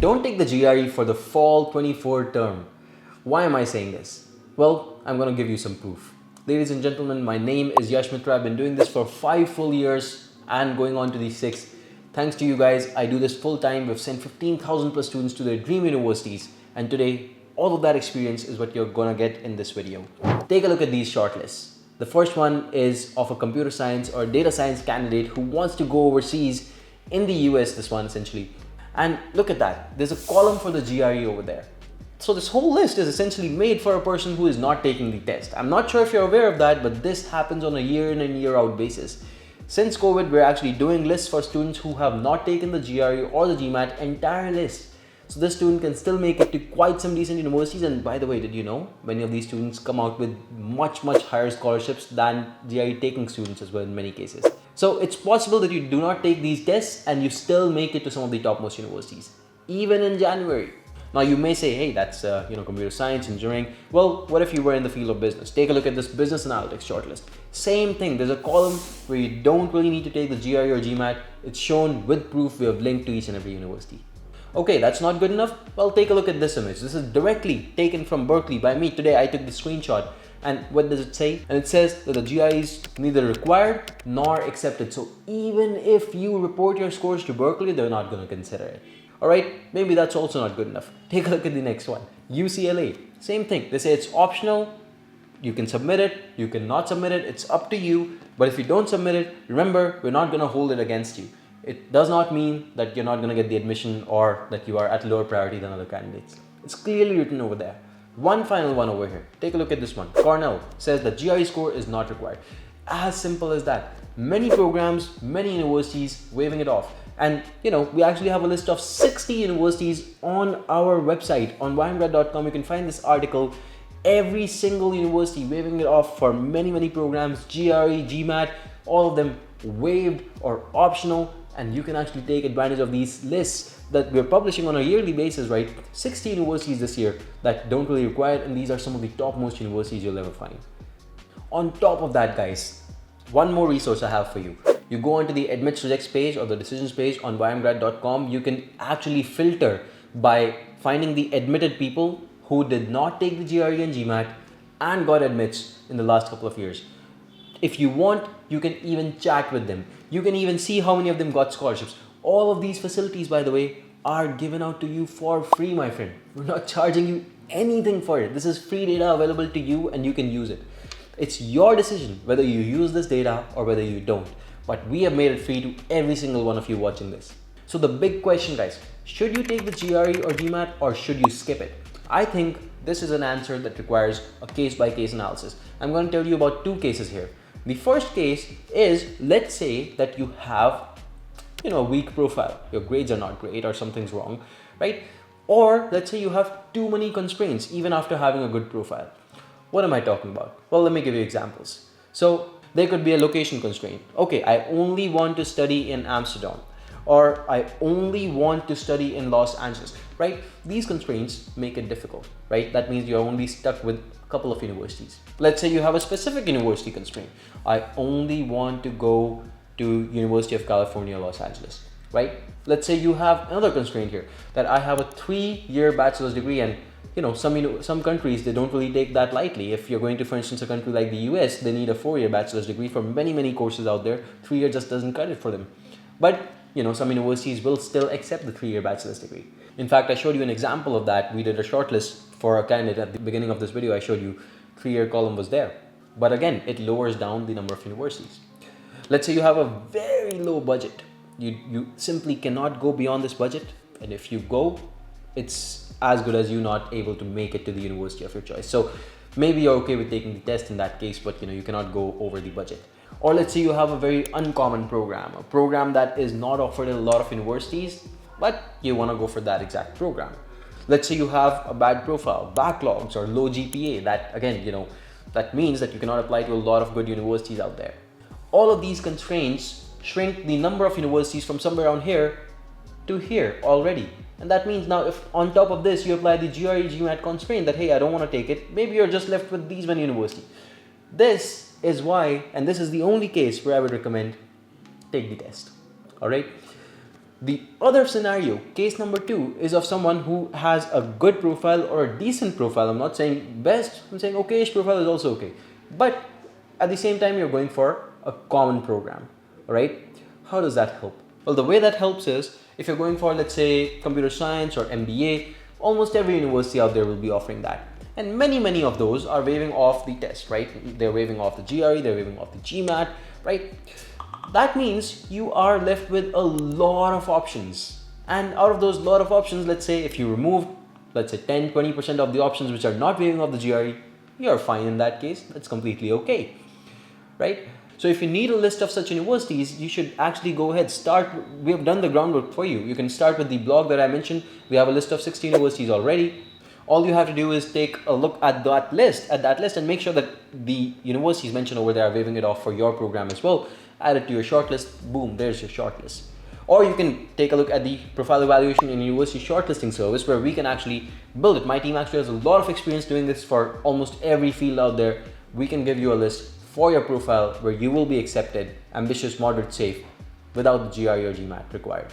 Don't take the GRE for the fall 24 term. Why am I saying this? Well, I'm going to give you some proof. Ladies and gentlemen, my name is Yash Mitra. I've been doing this for 5 full years and going on to the 6th. Thanks to you guys, I do this full time. We've sent 15,000 plus students to their dream universities, and today all of that experience is what you're gonna get in this video. Take a look at these shortlists. The first one is of a computer science or data science candidate who wants to go overseas in the US, this one essentially. And look at that, there's a column for the GRE over there. So this whole list is essentially made for a person who is not taking the test. I'm not sure if you're aware of that, but this happens on a year in and year out basis. Since COVID, we're actually doing lists for students who have not taken the GRE or the GMAT, entire list. So this student can still make it to quite some decent universities. And by the way, did you know many of these students come out with much higher scholarships than GRE taking students as well in many cases. So it's possible that you do not take these tests and you still make it to some of the topmost universities, even in January. Now you may say, hey, that's computer science, engineering. Well, what if you were in the field of business? Take a look at this business analytics shortlist. Same thing, there's a column where you don't really need to take the GRE or GMAT. It's shown with proof. We have linked to each and every university. Okay, that's not good enough? Well, take a look at this image. This is directly taken from Berkeley by me. Today I took the screenshot. And what does it say? And it says that the GRE is neither required nor accepted. So even if you report your scores to Berkeley, they're not going to consider it. Alright, maybe that's also not good enough. Take a look at the next one. UCLA, same thing. They say it's optional. You can submit it, you can not submit it. It's up to you. But if you don't submit it, remember, we're not going to hold it against you. It does not mean that you're not going to get the admission or that you are at lower priority than other candidates. It's clearly written over there. One final one over here. Take a look at this one. Cornell says the GRE score is not required. As simple as that. Many programs, many universities waving it off. And we actually have a list of 60 universities on our website. On YMGrad.com, you can find this article. Every single university waving it off for many programs, GRE, GMAT, all of them waived or optional. And you can actually take advantage of these lists that we're publishing on a yearly basis, right? 60 universities this year that don't really require it, and these are some of the topmost universities you'll ever find. On top of that, guys, one more resource I have for you. You go onto the admits rejects page or the decisions page on YMGrad.com. You can actually filter by finding the admitted people who did not take the GRE and GMAT and got admits in the last couple of years. If you want, you can even chat with them. You can even see how many of them got scholarships. All of these facilities, by the way, are given out to you for free, my friend. We're not charging you anything for it. This is free data available to you and you can use it. It's your decision whether you use this data or whether you don't. But we have made it free to every single one of you watching this. So the big question, guys, should you take the GRE or GMAT or should you skip it? I think this is an answer that requires a case-by-case analysis. I'm going to tell you about 2 cases here. The first case is, let's say that you have a weak profile. Your grades are not great or something's wrong, right? Or let's say you have too many constraints even after having a good profile. What am I talking about? Well, let me give you examples. So there could be a location constraint. Okay, I only want to study in Amsterdam, or I only want to study in Los Angeles, right? These constraints make it difficult, right? That means you're only stuck with a couple of universities. Let's say you have a specific university constraint. I only want to go to University of California, Los Angeles, right? Let's say you have another constraint here, that I have a 3-year bachelor's degree, and some countries, they don't really take that lightly. If you're going to, for instance, a country like the US, they need a 4-year bachelor's degree for many courses out there. 3 years just doesn't cut it for them. But some universities will still accept the 3-year bachelor's degree. In fact, I showed you an example of that. We did a shortlist for a candidate at the beginning of this video. I showed you 3-year column was there. But again, it lowers down the number of universities. Let's say you have a very low budget. You simply cannot go beyond this budget. And if you go, it's as good as you not able to make it to the university of your choice. So maybe you're okay with taking the test in that case, but you cannot go over the budget. Or let's say you have a very uncommon program, a program that is not offered in a lot of universities, but you want to go for that exact program. Let's say you have a bad profile, backlogs, or low GPA. That again, that means that you cannot apply to a lot of good universities out there. All of these constraints shrink the number of universities from somewhere around here to here already. And that means now if on top of this you apply the GRE GMAT constraint that, hey, I don't want to take it, maybe you're just left with these many universities. This is why, and this is the only case where I would recommend take the test. All right. The other scenario, case number 2, is of someone who has a good profile or a decent profile. I'm not saying best, I'm saying okayish profile is also okay. But at the same time, you're going for a common program, right? How does that help? Well, the way that helps is if you're going for, let's say, computer science or MBA, almost every university out there will be offering that. And many of those are waiving off the test, right? They're waiving off the GRE, they're waiving off the GMAT, right? That means you are left with a lot of options. And out of those lot of options, let's say if you remove, let's say 10-20% of the options which are not waiving off the GRE, you're fine in that case. That's completely okay, right? So if you need a list of such universities, you should actually go ahead, start. We have done the groundwork for you. You can start with the blog that I mentioned. We have a list of 60 universities already. All you have to do is take a look at that list and make sure that the universities mentioned over there are waiving it off for your program as well. Add it to your shortlist. Boom, there's your shortlist. Or you can take a look at the profile evaluation and university shortlisting service where we can actually build it. My team actually has a lot of experience doing this for almost every field out there. We can give you a list for your profile where you will be accepted, ambitious, moderate, safe, without the GRE or GMAT required.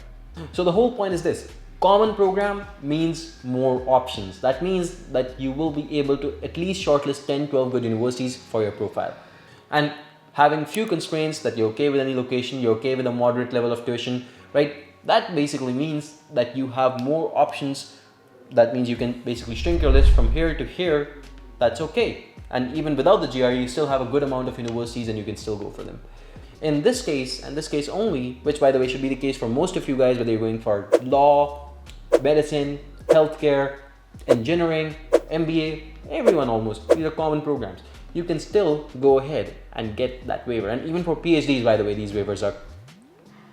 So the whole point is this. Common program means more options. That means that you will be able to at least shortlist 10-12 good universities for your profile. And having few constraints that you're okay with any location, you're okay with a moderate level of tuition, right? That basically means that you have more options. That means you can basically shrink your list from here to here. That's okay. And even without the GRE, you still have a good amount of universities and you can still go for them. In this case, and this case only, which by the way should be the case for most of you guys, whether you're going for law, medicine, healthcare, engineering, MBA, everyone almost, these are common programs. You can still go ahead and get that waiver. And even for PhDs, by the way, these waivers are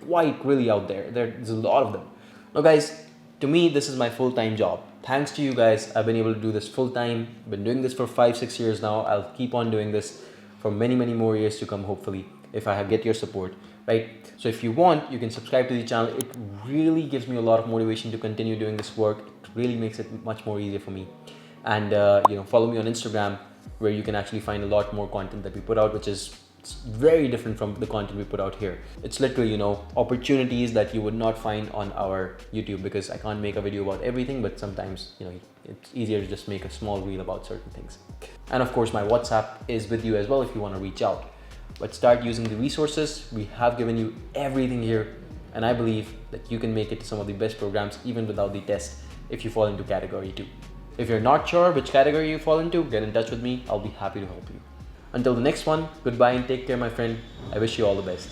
quite really out there. There's a lot of them. Now guys, to me, this is my full-time job. Thanks to you guys, I've been able to do this full-time. I've been doing this for 5-6 years now. I'll keep on doing this for many more years to come, hopefully, if I get your support, right? So if you want, you can subscribe to the channel. It really gives me a lot of motivation to continue doing this work. It really makes it much more easier for me. And follow me on Instagram, where you can actually find a lot more content that we put out, which is very different from the content we put out here. It's literally, opportunities that you would not find on our YouTube, because I can't make a video about everything, but sometimes, it's easier to just make a small reel about certain things. And of course, my WhatsApp is with you as well if you want to reach out. But start using the resources. We have given you everything here, and I believe that you can make it to some of the best programs even without the test if you fall into category 2. If you're not sure which category you fall into, get in touch with me. I'll be happy to help you. Until the next one, goodbye and take care, my friend. I wish you all the best.